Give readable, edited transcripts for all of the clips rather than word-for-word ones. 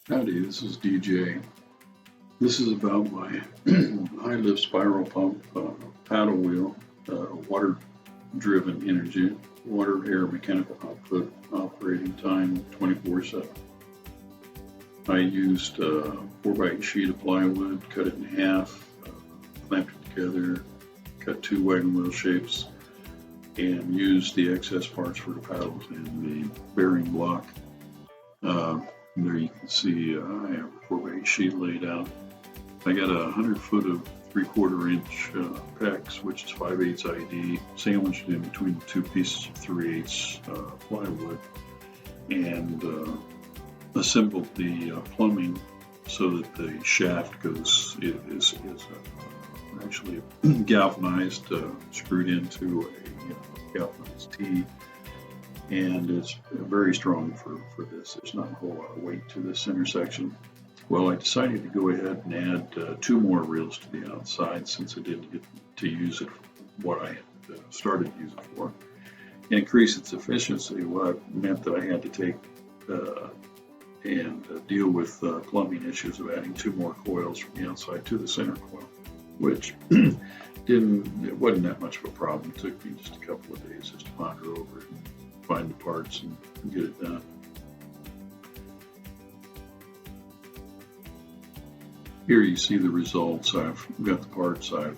Howdy, this is DJ. This is about my high lift spiral pump paddle wheel, water driven energy, water air mechanical output, operating time 24/7. I used a 4x8 sheet of plywood, cut it in half, clamped it together, cut two wagon wheel shapes, and used the excess parts for the paddles and the bearing block. There you can see I have a 4x8 sheet laid out. I got a 100 foot of 3/4 inch PEX, which is 5/8 ID, sandwiched in between two pieces of 3/8 plywood, and assembled the plumbing so that the shaft is actually galvanized, screwed into a galvanized T, and it's very strong for this. There's not a whole lot of weight to this intersection. Well, I decided to go ahead and add two more reels to the outside since I didn't get to use it for what I had started to use it for. And increase its efficiency, well, it meant that I had to take and deal with plumbing issues of adding two more coils from the outside to the center coil, which it wasn't that much of a problem. It took me just a couple of days just to ponder over it and find the parts and get it done. Here you see the results. I've got the parts. I've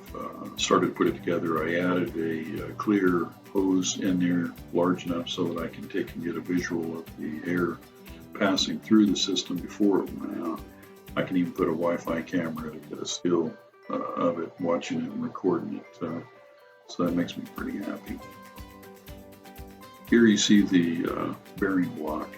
started to put it together. I added a clear hose in there large enough so that I can take and get a visual of the air passing through the system before it went out. I can even put a Wi-Fi camera to get a still of it, watching it and recording it. So that makes me pretty happy. Here you see the bearing block.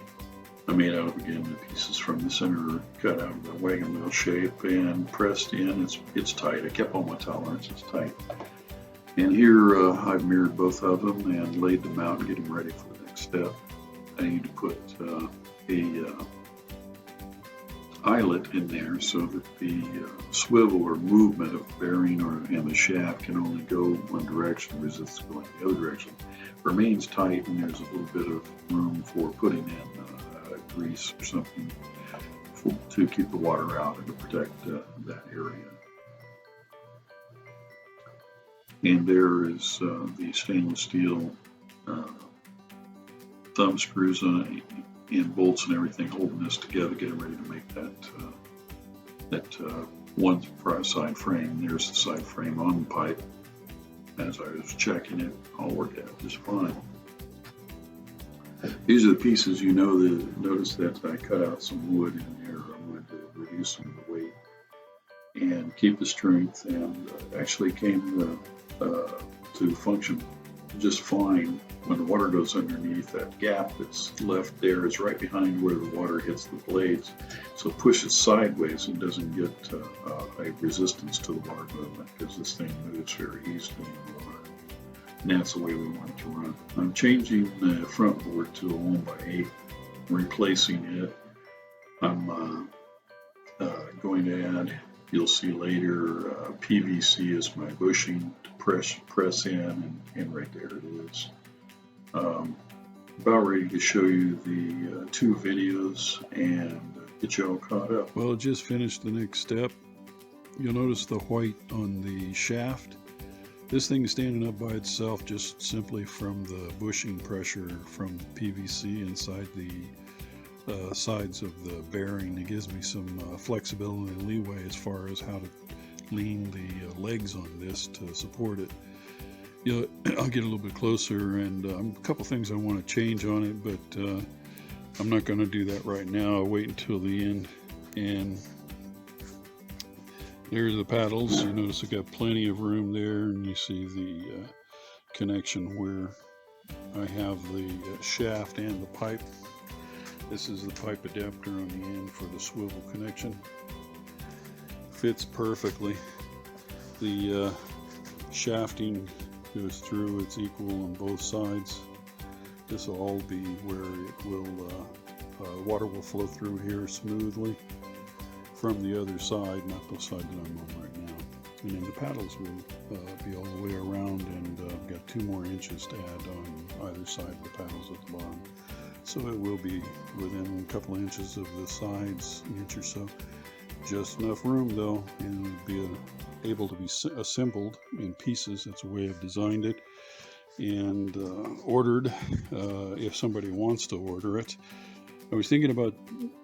I made out of, again, the pieces from the center, cut out of the wagon wheel shape and pressed in. It's tight. I kept all my tolerances tight. And here I've mirrored both of them and laid them out, getting ready for the next step. I need to put a eyelet in there so that the swivel or movement of the bearing and the shaft can only go one direction, resist going the other direction. Remains tight, and there's a little bit of room for putting in grease or something to keep the water out and to protect that area. And there is the stainless steel thumb screws and bolts and everything holding this together, getting ready to make that one side frame. There's the side frame on the pipe. As I was checking it, all worked out just fine. These are the pieces, notice that I cut out some wood in there. I wanted to reduce some of the weight and keep the strength, and actually came to function just fine. When the water goes underneath, that gap that's left there is right behind where the water hits the blades, so it pushes sideways and doesn't get a resistance to the water movement, because this thing moves very easily in the water. And that's the way we want it to run. I'm changing the front board to a 1x8, replacing it. I'm going to add, you'll see later, PVC as my bushing to press in, and right there it is. About ready to show you the two videos and get you all caught up. Well, it just finished the next step. You'll notice the white on the shaft. This thing is standing up by itself just simply from the bushing pressure from PVC inside the sides of the bearing. It gives me some flexibility and leeway as far as how to lean the legs on this to support it. I'll get a little bit closer, and a couple things I want to change on it, but I'm not going to do that right now. I'll wait until the end. And there's the paddles. You notice I got plenty of room there, and you see the connection where I have the shaft and the pipe. This is the pipe adapter on the end for the swivel connection. Fits perfectly. The shafting goes through, it's equal on both sides. This will all be where it will, water will flow through here smoothly from the other side, not the side that I'm on right now. And then the paddles will be all the way around, and I've got 2 more inches to add on either side of the paddles at the bottom. so it will be within a couple inches of the sides, an inch or so. Just enough room though, and it'll be able to be assembled in pieces. That's the way I've designed it, and ordered if somebody wants to order it. I was thinking about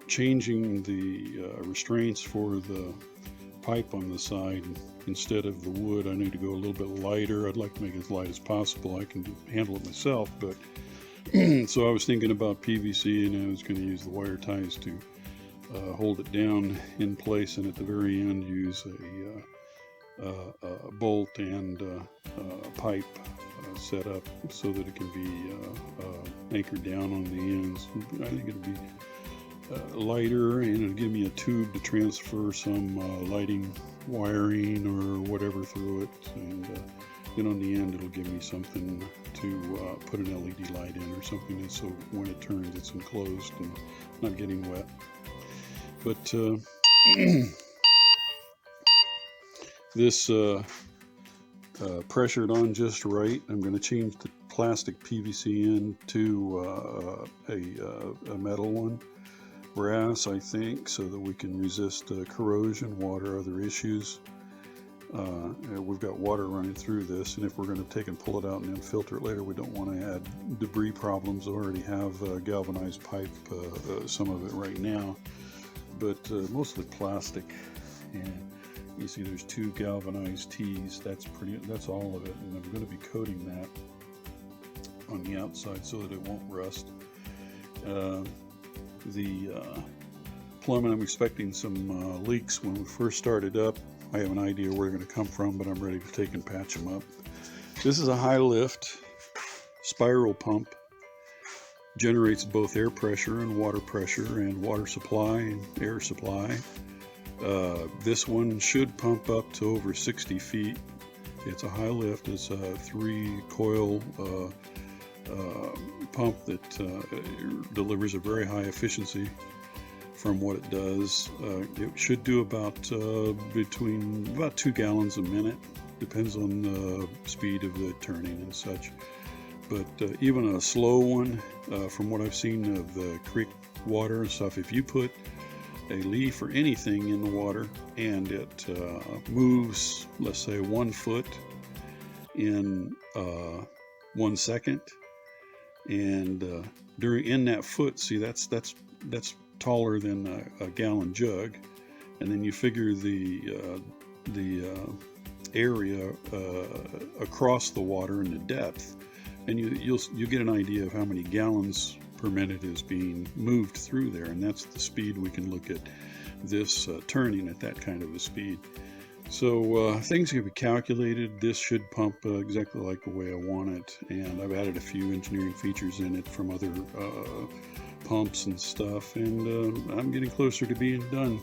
changing the restraints for the pipe on the side. Instead of the wood, I need to go a little bit lighter. I'd like to make it as light as possible. I can handle it myself, but so I was thinking about PVC, and I was going to use the wire ties to hold it down in place, and at the very end use a bolt and pipe set up so that it can be anchored down on the ends. I think it'll be lighter, and it'll give me a tube to transfer some lighting wiring or whatever through it, and then on the end it'll give me something to put an LED light in or something, so when it turns it's enclosed and not getting wet. But this pressured on just right. I'm going to change the plastic PVC end to a metal one, brass, I think, so that we can resist corrosion, water, other issues. We've got water running through this, and if we're going to take and pull it out and then filter it later, we don't want to add debris problems. I already have galvanized pipe, some of it right now, but mostly plastic. And you see there's 2 galvanized T's. That's all of it, and I'm going to be coating that on the outside so that it won't rust. The plumbing, I'm expecting some leaks when we first started up. I have an idea where they're going to come from, but I'm ready to take and patch them up. This is a high lift spiral pump. Generates both air pressure and water supply and air supply. This one should pump up to over 60 feet. It's a high lift. It's a 3-coil pump that delivers a very high efficiency from what it does. It should do about 2 gallons a minute. Depends on the speed of the turning and such. But even a slow one, from what I've seen of the creek water and stuff, if you put a leaf or anything in the water and it moves, let's say 1 foot in 1 second, and in that foot, see, that's taller than a gallon jug, and then you figure the area across the water and the depth, and you'll get an idea of how many gallons per minute is being moved through there, and that's the speed we can look at this turning at that kind of a speed. So things can be calculated. This should pump exactly like the way I want it, and I've added a few engineering features in it from other pumps and stuff, and I'm getting closer to being done.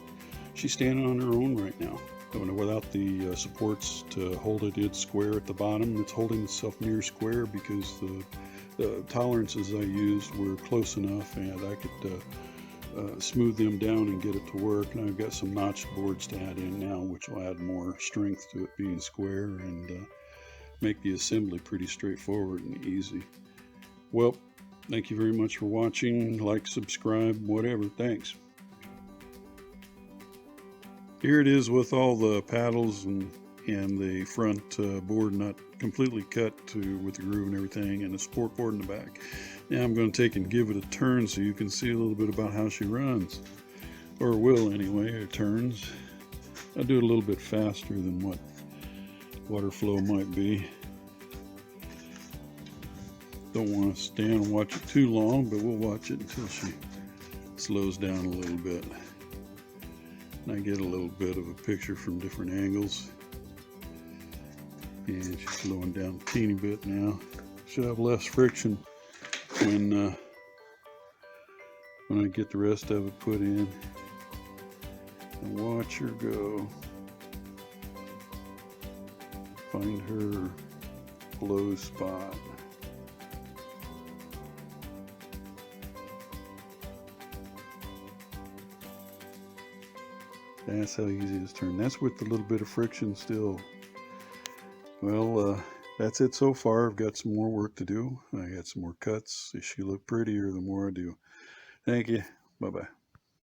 She's standing on her own right now. Without the supports to hold it, it's square at the bottom. It's holding itself near square because the tolerances I used were close enough, and I could smooth them down and get it to work. And I've got some notched boards to add in now, which will add more strength to it being square and make the assembly pretty straightforward and easy. Well, thank you very much for watching. Like, subscribe, whatever. Thanks. Here it is with all the paddles and the front board not completely cut with the groove and everything, and the support board in the back. Now I'm going to take and give it a turn so you can see a little bit about how she runs, or will anyway. It turns. I'll do it a little bit faster than what water flow might be. Don't want to stand and watch it too long, but we'll watch it until she slows down a little bit. And I get a little bit of a picture from different angles. And she's slowing down a teeny bit now. Should have less friction when I get the rest of it put in. And watch her go. Find her low spot. That's how easy it is to turn. That's with a little bit of friction still. Well, that's it so far. I've got some more work to do. I got some more cuts. They should look prettier the more I do. Thank you. Bye-bye.